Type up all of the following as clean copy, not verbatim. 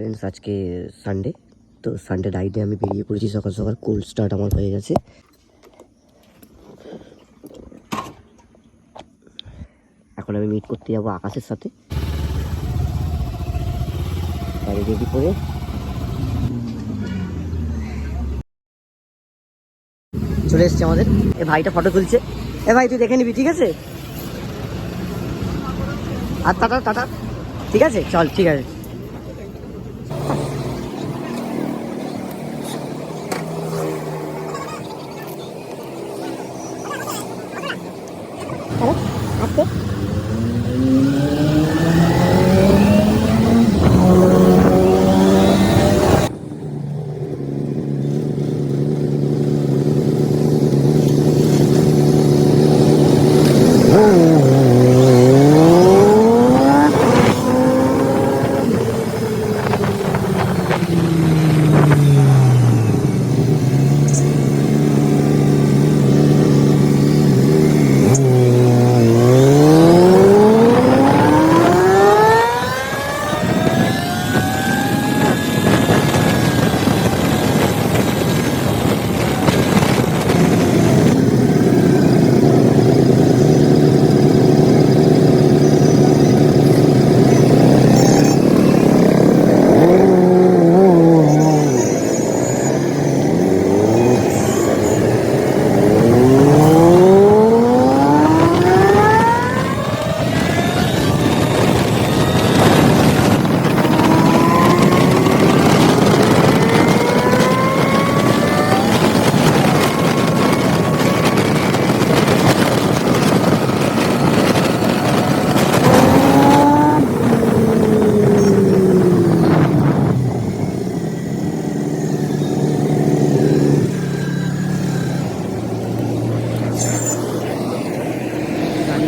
Friends, আজকে Sunday, তো Sunday রাইডে আমি বেরিয়ে পড়েছি সকাল সকাল। কোল্ড স্টার্ট আমার হয়ে গেছে। এখন আমি মিট করতে যাবো আকাশের সাথে। গাড়ি রেডি করে চলে এসছে আমাদের। এ ভাইটা ফটো তুলছে। এ ভাই তুই দেখে নিবি, ঠিক আছে? আর টাটা টাটা, ঠিক আছে, চল, ঠিক আছে।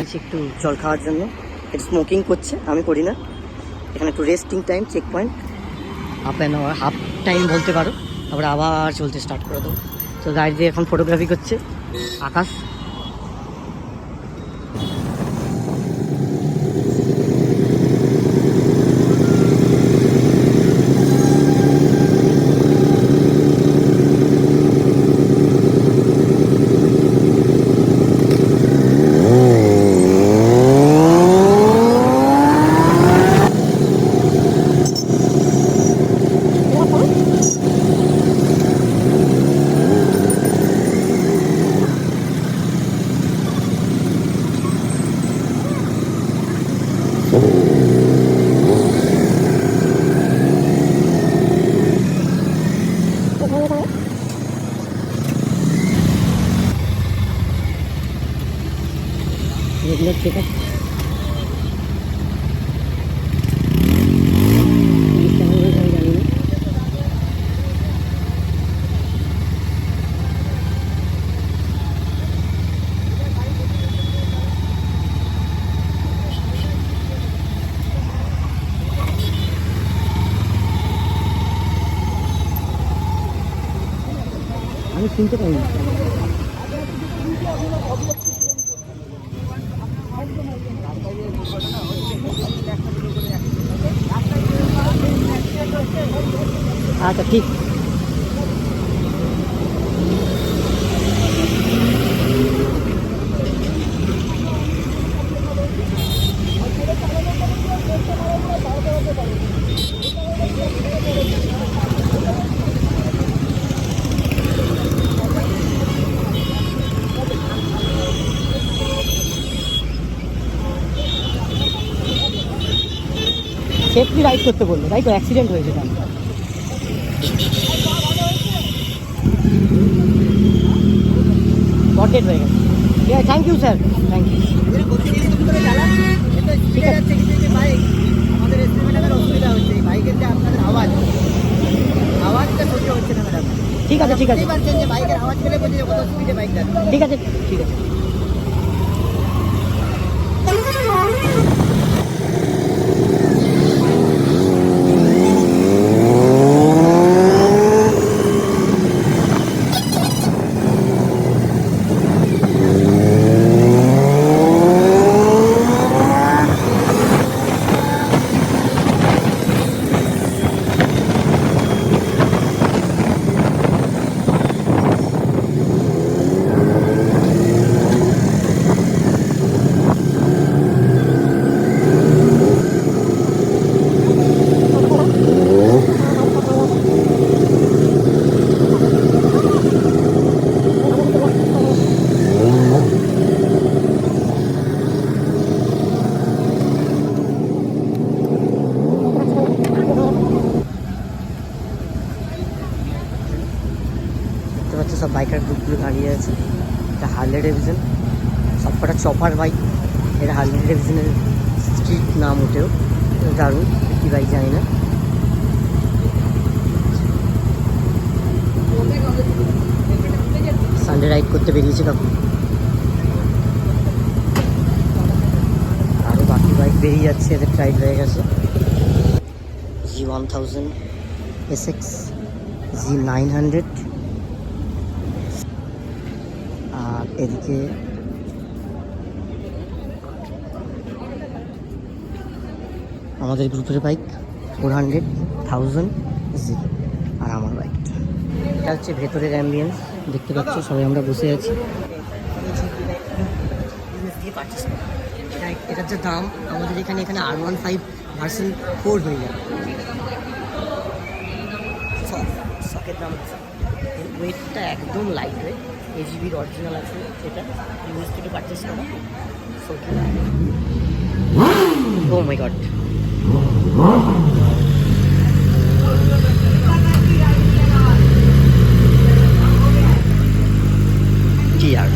আজকে একটু জল খাওয়ার জন্য। একটু স্মোকিং করছে, আমি করি না। এখানে একটু resting time, check point, half time বলতে পারো। তারপরে আবার চলতে স্টার্ট করে দেবো। তো গাড়ি দিয়ে এখন ফটোগ্রাফি করছে আকাশ। ঠিক আছে, আমি শুনতে পাই না। আচ্ছা ঠিক। সেফলি রাইড করতে বললো, তাই তো? অ্যাক্সিডেন্ট হয়েছে তার। বটেড হয়ে গেছে। ঠিক আছে, thank you sir, thank you. ঠিক আছে, আমাদের অসুবিধা হচ্ছে বাইকের যে আপনাদের আওয়াজটা সহ্য হচ্ছে না ম্যাডাম। ঠিক আছে, ঠিক আছে, বাইকের আওয়াজ পেলে বলছে যে কত স্পিডে বাইক যাচ্ছে। ঠিক আছে, ঠিক আছে। পাচ্ছ সব বাইকার গ্রুপগুলো দাঁড়িয়ে আছে। এটা হার্লে ডেভিডসন, সবকটা চপার বাইক। এটা হার্লে ডেভিডসনের স্ট্রিট নাম ওঠেও, দারুণ। কি বাইক জানি না। সানডে রাইড করতে বেরিয়েছে কাকু। আরও বাকি বাইক বেরিয়ে যাচ্ছে, এদের রাইড হয়ে গেছে। G1000 SX, G900, আর এদিকে আমাদের গ্রুপের বাইক 400, 1000 Z, আর আমার বাইকটা। এটা হচ্ছে ভেতরের অ্যাম্বিয়েন্স, দেখতে পাচ্ছ সবাই আমরা বসে আছি। এটার যে দাম আমাদের এখানে R15 ভার্সন 4 হয়ে যায়। শখের দাম, এর ওয়েটটা একদম লাইট ওয়েট, AGB'র অরিজিনাল আছে। এটা ইউএস থেকে পারচেস করা। ও মাই গড, কি আর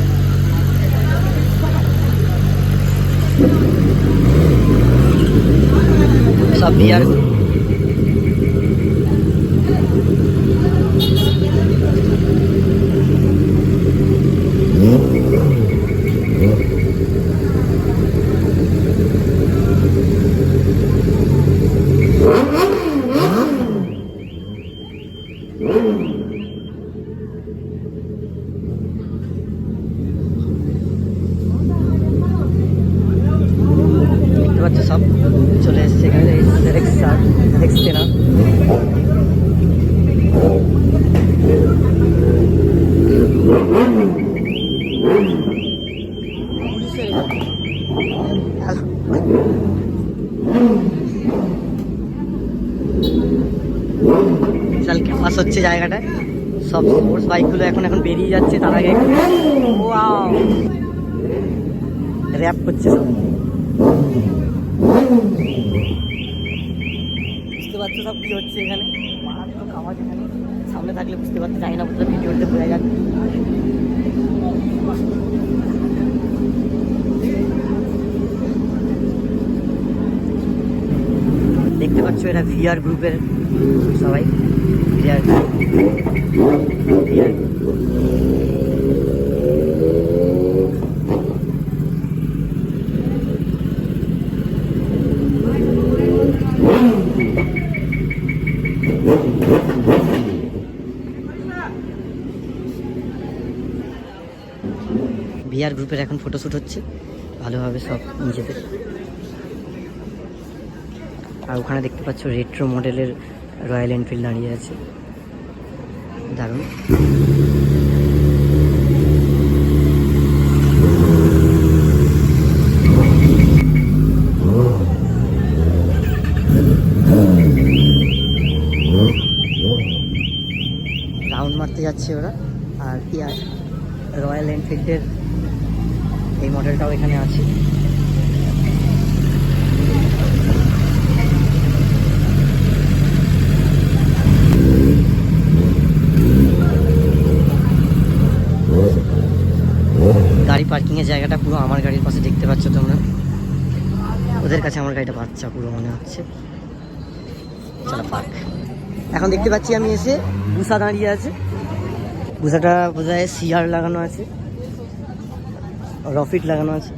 সব বিয়ার। সব চলে এসছে এখানে, দেখতে না। বিশাল ক্যাম্পাস হচ্ছে জায়গাটায়, সব স্পোর্টস বাইকগুলো এখন বেরিয়ে যাচ্ছে। তার আগে র্যাপ করছে সব, বুঝতে পারছো সব কি হচ্ছে এখানে। মারাত্মক আওয়াজ এখানে, সামনে থাকলে বুঝতে পারছো, জানি না বুঝতে ভিডিওতে বোঝা যাচ্ছে। দেখতে পাচ্ছ এরা ভিআর গ্রুপের সবাই। ভিআর ভিআর গ্রুপের এখন ফটোশ্যুট হচ্ছে ভালোভাবে সব নিজেদের। আর ওখানে দেখতে পাচ্ছ রেট্রো মডেলের রয়্যাল এনফিল্ড দাঁড়িয়ে আছে, দারুণ। রাউন্ড মারতে যাচ্ছে ওরা। আর রয়্যাল এনফিল্ডের এই মডেলটাও এখানে আছে। গাড়ি পার্কিংয়ের জায়গাটা পুরো আমার গাড়ির পাশে, দেখতে পাচ্ছ তোমরা। ওদের কাছে আমার গাড়িটা বাচ্চা পুরো মনে হচ্ছে। চলো পার্ক। এখন দেখতে পাচ্ছি আমি এসে বুসা দাঁড়িয়ে আছে। বুসাটা বোধহয় সিআর লাগানো আছে, রফিট লাগানো আছে।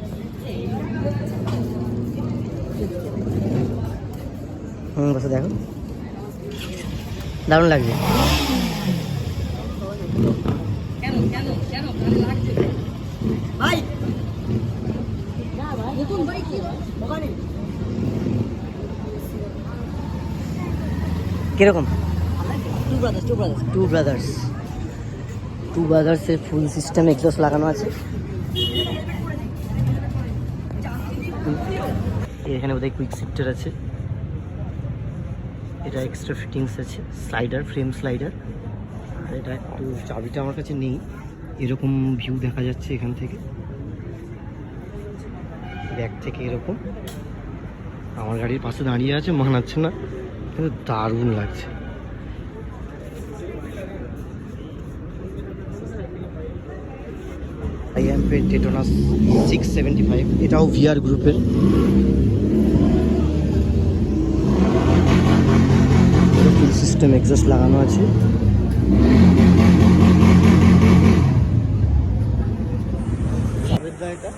বসে দেখো, দারুণ লাগছে। কিরকম? টু ব্রাদার্সের ফুল সিস্টেম এক্সস্ট লাগানো আছে। এখানে বোধহয় কুইক শিফটার আছে। এটা এক্সট্রা ফিটিংস আছে, স্লাইডার, ফ্রেম স্লাইডার। আর এটা একটু, চাবিটা আমার কাছে নেই, এরকম ভিউ দেখা যাচ্ছে এখান থেকে, ব্যাক থেকে এরকম। আমার গাড়ির পাশে দাঁড়িয়ে আছে, মানাচ্ছে না, কিন্তু দারুণ লাগছে। আইএমপি টেটোনাস 675, এটাও ভিআর গ্রুপের। ফুল সিস্টেম এক্সস্ট লাগানো আছে। এটা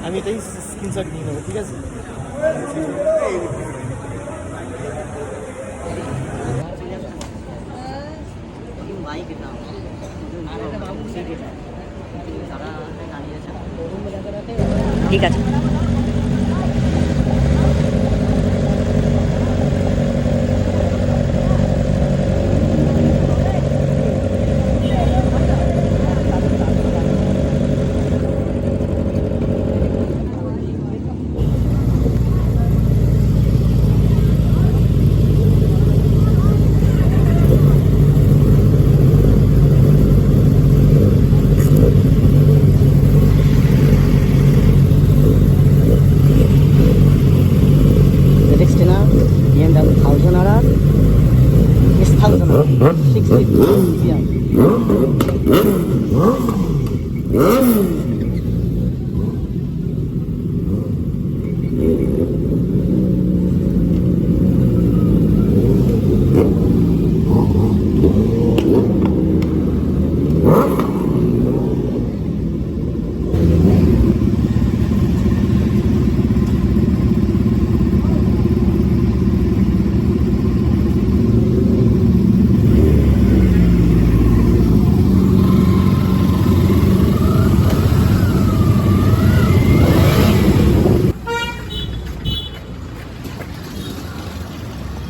আমি এটাই স্ক্রিনশট নিয়ে নেবো, ঠিক আছে? ঠিক আছে।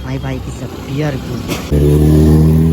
My bike is a beer group.